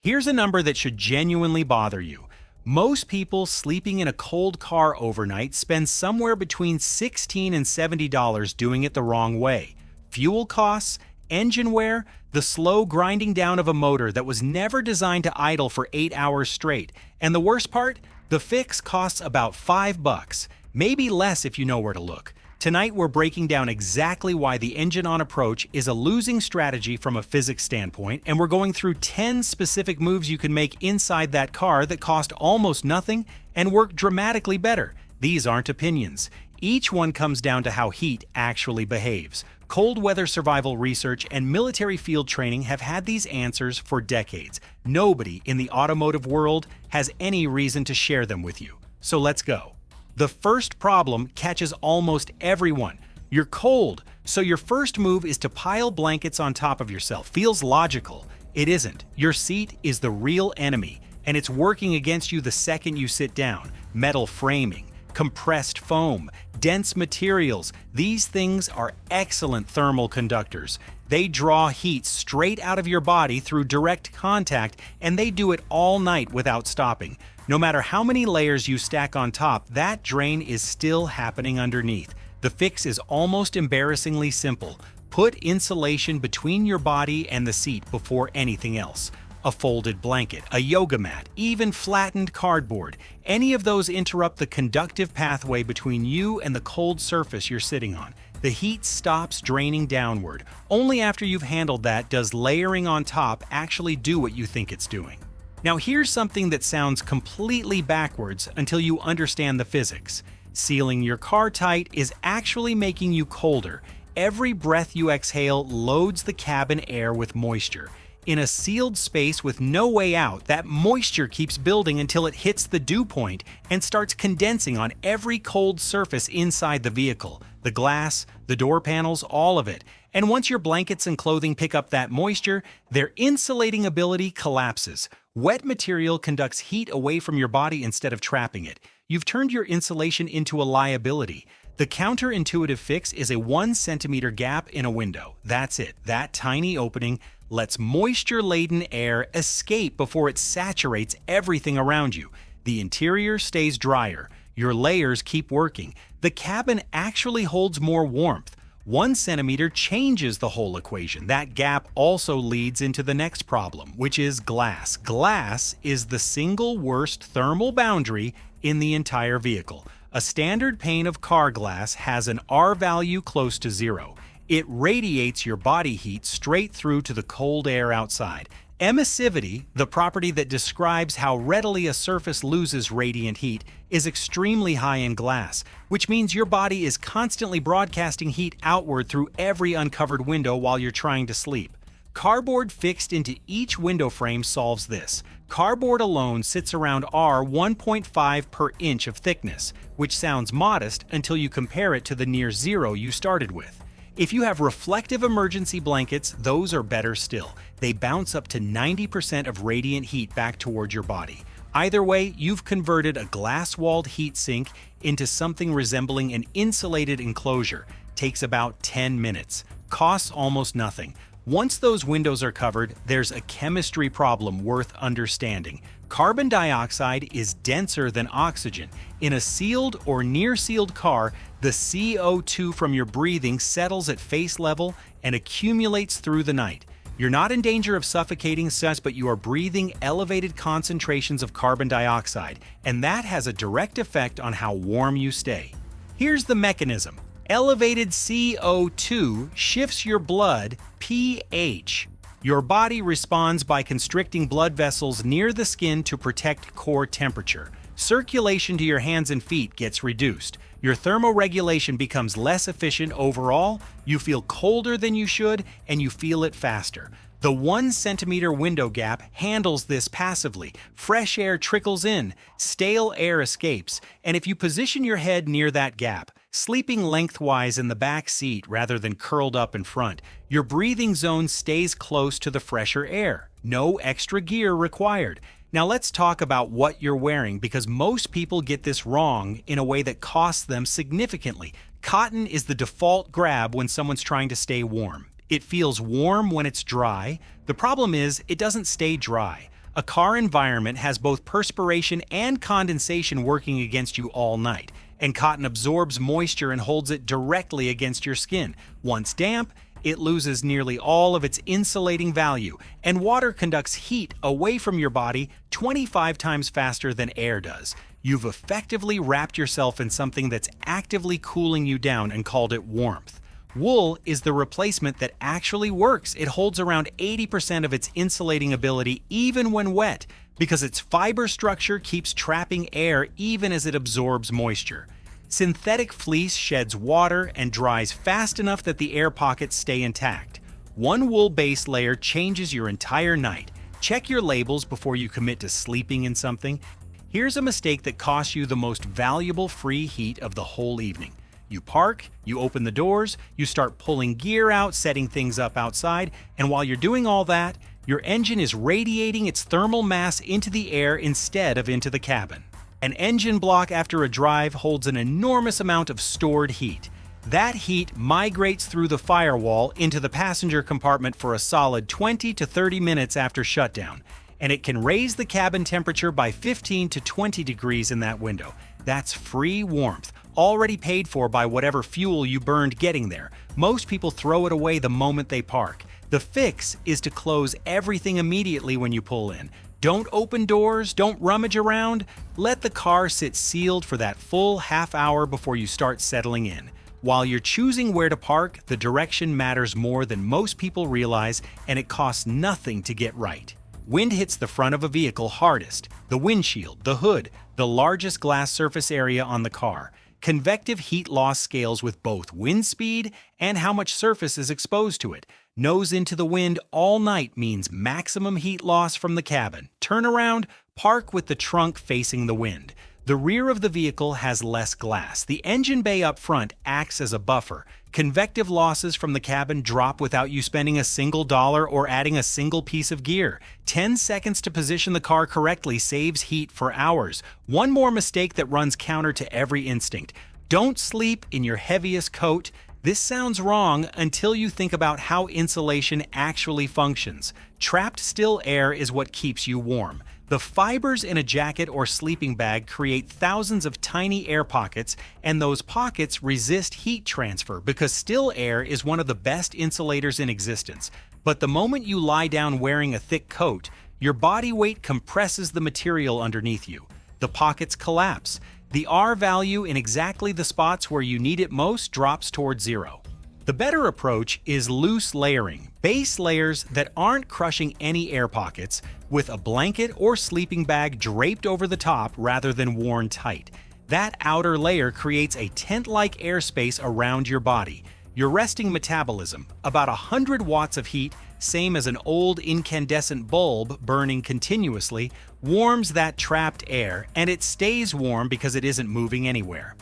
Here's a number that should genuinely bother you. Most people sleeping in a cold car overnight spend somewhere between $16 and $70 doing it the wrong way. Fuel costs, engine wear, the slow grinding down of a motor that was never designed to idle for 8 hours straight. And the worst part? The fix costs about $5, maybe less if you know where to look. Tonight we're breaking down exactly why the engine-on approach is a losing strategy from a physics standpoint, and we're going through 10 specific moves you can make inside that car that cost almost nothing and work dramatically better. These aren't opinions. Each one comes down to how heat actually behaves. Cold weather survival research and military field training have had these answers for decades. Nobody in the automotive world has any reason to share them with you. So let's go. The first problem catches almost everyone. You're cold, so your first move is to pile blankets on top of yourself. Feels logical. It isn't. Your seat is the real enemy, and it's working against you the second you sit down. Metal framing, compressed foam, dense materials, these things are excellent thermal conductors. They draw heat straight out of your body through direct contact, and they do it all night without stopping. No matter how many layers you stack on top, that drain is still happening underneath. The fix is almost embarrassingly simple. Put insulation between your body and the seat before anything else. A folded blanket, a yoga mat, even flattened cardboard. Any of those interrupt the conductive pathway between you and the cold surface you're sitting on. The heat stops draining downward. Only after you've handled that does layering on top actually do what you think it's doing. Now here's something that sounds completely backwards until you understand the physics. Sealing your car tight is actually making you colder. Every breath you exhale loads the cabin air with moisture. In a sealed space with no way out, that moisture keeps building until it hits the dew point and starts condensing on every cold surface inside the vehicle. The glass, the door panels, all of it. And once your blankets and clothing pick up that moisture, their insulating ability collapses. Wet material conducts heat away from your body instead of trapping it. You've turned your insulation into a liability. The counterintuitive fix is a 1 centimeter gap in a window. That's it. That tiny opening lets moisture-laden air escape before it saturates everything around you. The interior stays drier. Your layers keep working. The cabin actually holds more warmth. 1 centimeter changes the whole equation. That gap also leads into the next problem, which is glass. Glass is the single worst thermal boundary in the entire vehicle. A standard pane of car glass has an R value close to 0. It radiates your body heat straight through to the cold air outside. Emissivity, the property that describes how readily a surface loses radiant heat, is extremely high in glass, which means your body is constantly broadcasting heat outward through every uncovered window while you're trying to sleep. Cardboard fixed into each window frame solves this. Cardboard alone sits around R 1.5 per inch of thickness, which sounds modest until you compare it to the near zero you started with. If you have reflective emergency blankets, those are better still. They bounce up to 90% of radiant heat back toward your body. Either way, you've converted a glass-walled heat sink into something resembling an insulated enclosure. Takes about 10 minutes. Costs almost nothing. Once those windows are covered, there's a chemistry problem worth understanding. Carbon dioxide is denser than oxygen. In a sealed or near-sealed car, the CO2 from your breathing settles at face level and accumulates through the night. You're not in danger of suffocating, but you are breathing elevated concentrations of carbon dioxide, and that has a direct effect on how warm you stay. Here's the mechanism. Elevated CO2 shifts your blood pH. Your body responds by constricting blood vessels near the skin to protect core temperature. Circulation to your hands and feet gets reduced. Your thermoregulation becomes less efficient overall, you feel colder than you should, and you feel it faster. The 1 centimeter window gap handles this passively. Fresh air trickles in, stale air escapes, and if you position your head near that gap, sleeping lengthwise in the back seat rather than curled up in front, your breathing zone stays close to the fresher air. No extra gear required. Now let's talk about what you're wearing, because most people get this wrong in a way that costs them significantly. Cotton is the default grab when someone's trying to stay warm. It feels warm when it's dry. The problem is, it doesn't stay dry. A car environment has both perspiration and condensation working against you all night, and cotton absorbs moisture and holds it directly against your skin. Once damp, it loses nearly all of its insulating value, and water conducts heat away from your body 25 times faster than air does. You've effectively wrapped yourself in something that's actively cooling you down and called it warmth. Wool is the replacement that actually works. It holds around 80% of its insulating ability even when wet, because its fiber structure keeps trapping air even as it absorbs moisture. Synthetic fleece sheds water and dries fast enough that the air pockets stay intact. One wool base layer changes your entire night. Check your labels before you commit to sleeping in something. Here's a mistake that costs you the most valuable free heat of the whole evening. You park, you open the doors, you start pulling gear out, setting things up outside, and while you're doing all that, your engine is radiating its thermal mass into the air instead of into the cabin. An engine block after a drive holds an enormous amount of stored heat. That heat migrates through the firewall into the passenger compartment for a solid 20 to 30 minutes after shutdown, and it can raise the cabin temperature by 15 to 20 degrees in that window. That's free warmth, already paid for by whatever fuel you burned getting there. Most people throw it away the moment they park. The fix is to close everything immediately when you pull in. Don't open doors, don't rummage around. Let the car sit sealed for that full half hour before you start settling in. While you're choosing where to park, the direction matters more than most people realize, and it costs nothing to get right. Wind hits the front of a vehicle hardest: the windshield, the hood, the largest glass surface area on the car. Convective heat loss scales with both wind speed and how much surface is exposed to it. Nose into the wind all night means maximum heat loss from the cabin. Turn around, park with the trunk facing the wind. The rear of the vehicle has less glass. The engine bay up front acts as a buffer. Convective losses from the cabin drop without you spending a single dollar or adding a single piece of gear. 10 seconds to position the car correctly saves heat for hours. One more mistake that runs counter to every instinct: don't sleep in your heaviest coat. This sounds wrong until you think about how insulation actually functions. Trapped still air is what keeps you warm. The fibers in a jacket or sleeping bag create thousands of tiny air pockets, and those pockets resist heat transfer because still air is one of the best insulators in existence. But the moment you lie down wearing a thick coat, your body weight compresses the material underneath you. The pockets collapse. The R value in exactly the spots where you need it most drops toward zero. The better approach is loose layering, base layers that aren't crushing any air pockets, with a blanket or sleeping bag draped over the top rather than worn tight. That outer layer creates a tent-like airspace around your body. Your resting metabolism, about 100 watts of heat, same as an old incandescent bulb burning continuously, warms that trapped air, and it stays warm because it isn't moving anywhere.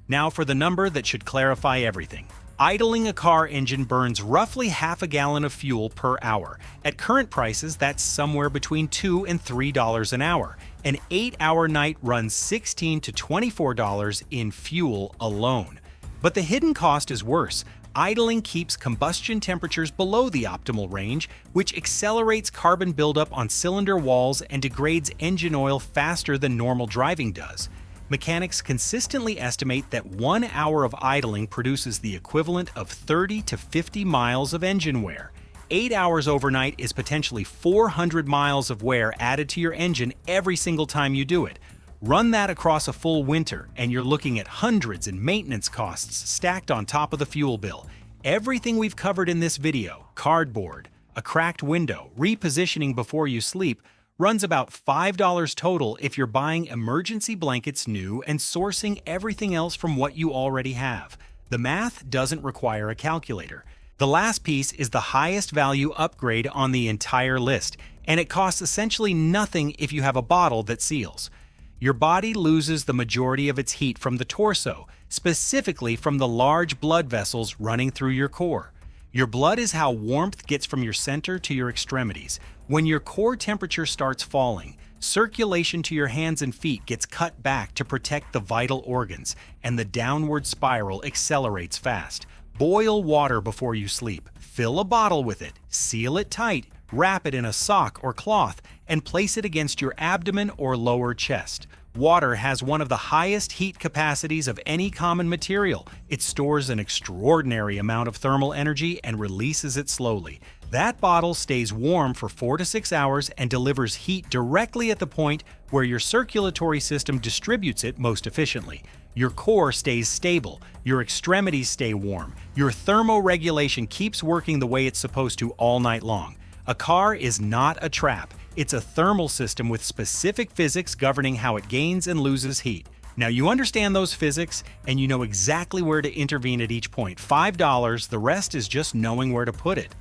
Now for the number that should clarify everything. Idling a car engine burns roughly half a gallon of fuel per hour. At current prices, that's somewhere between $2 and $3 an hour. An 8-hour night runs $16 to $24 in fuel alone. But the hidden cost is worse. Idling keeps combustion temperatures below the optimal range, which accelerates carbon buildup on cylinder walls and degrades engine oil faster than normal driving does. Mechanics consistently estimate that 1 hour of idling produces the equivalent of 30 to 50 miles of engine wear. 8 hours overnight is potentially 400 miles of wear added to your engine every single time you do it. Run that across a full winter, and you're looking at hundreds in maintenance costs stacked on top of the fuel bill. Everything we've covered in this video, cardboard, a cracked window, repositioning before you sleep, runs about $5 total if you're buying emergency blankets new and sourcing everything else from what you already have. The math doesn't require a calculator. The last piece is the highest value upgrade on the entire list, and it costs essentially nothing if you have a bottle that seals. Your body loses the majority of its heat from the torso, specifically from the large blood vessels running through your core. Your blood is how warmth gets from your center to your extremities. When your core temperature starts falling, circulation to your hands and feet gets cut back to protect the vital organs, and the downward spiral accelerates fast. Boil water before you sleep. Fill a bottle with it, seal it tight, wrap it in a sock or cloth, and place it against your abdomen or lower chest. Water has one of the highest heat capacities of any common material. It stores an extraordinary amount of thermal energy and releases it slowly. That bottle stays warm for 4 to 6 hours and delivers heat directly at the point where your circulatory system distributes it most efficiently. Your core stays stable, your extremities stay warm, your thermoregulation keeps working the way it's supposed to all night long. A car is not a trap. It's a thermal system with specific physics governing how it gains and loses heat. Now you understand those physics, and you know exactly where to intervene at each point. $5, the rest is just knowing where to put it.